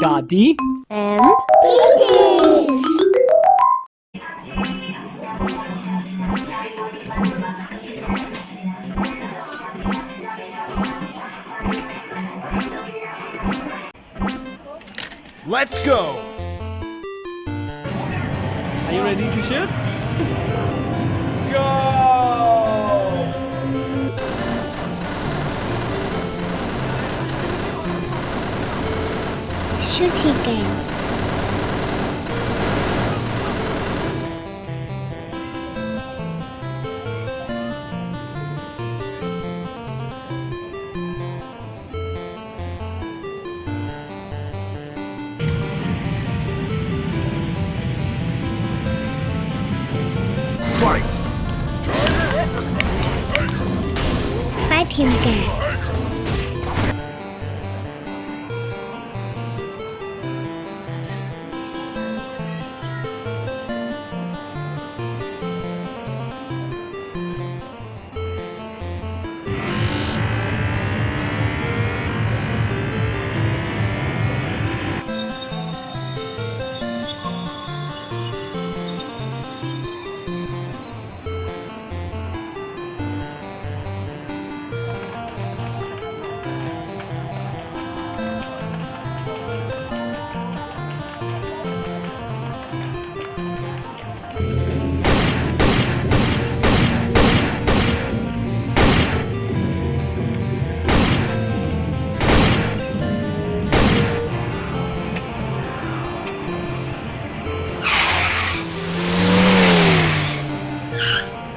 Daddy and Kittens! Let's go! Are you ready to shoot? Go! Shooting game. Fight! Fighting game.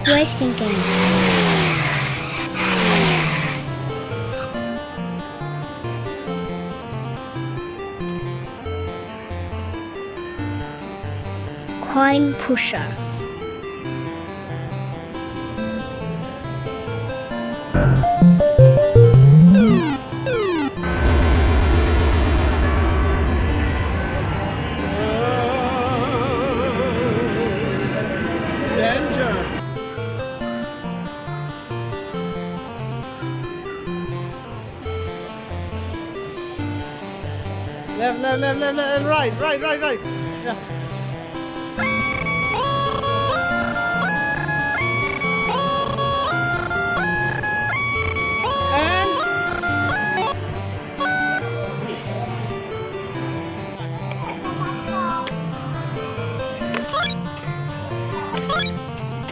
Racing game. Coin pusher. Danger! Left, right. Yeah.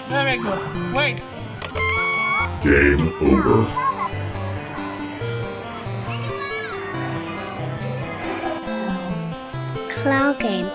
Very good. Wait. Game over. Clown game.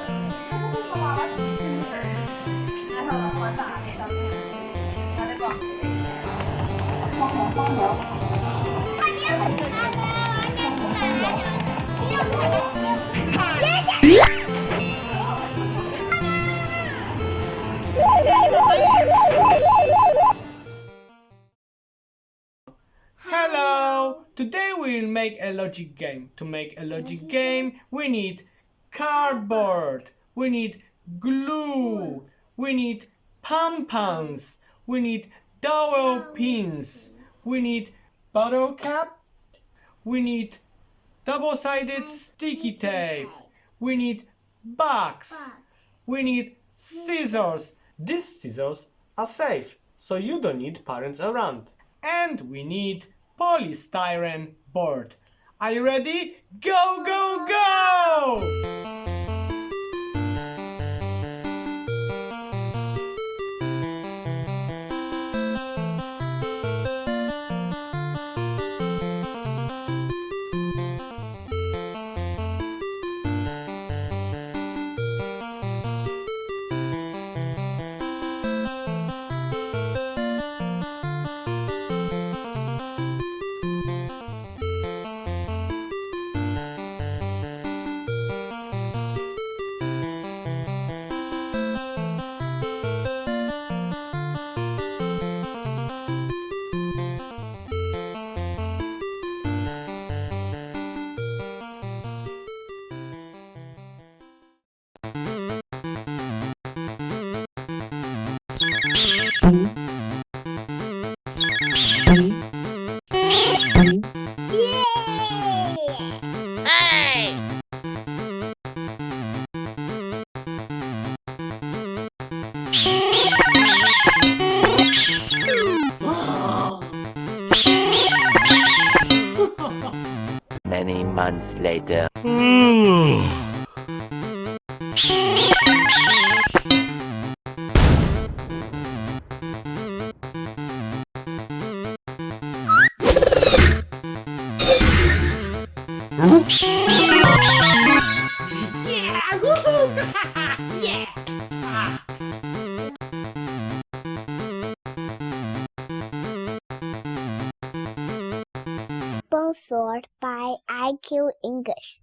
Hello! Today we will make a logic game. To make a logic game, we need cardboard, we need glue, we need pom-poms, we need dowel pins, we need bottle cap, we need double-sided sticky tape, we need box, we need scissors. These scissors are safe, so you don't need parents around. And we need polystyrene board. Are you ready? Go, go, go! Many months later. Yeah! Woohoo! Yeah! Ah. Sponsored by IQ English.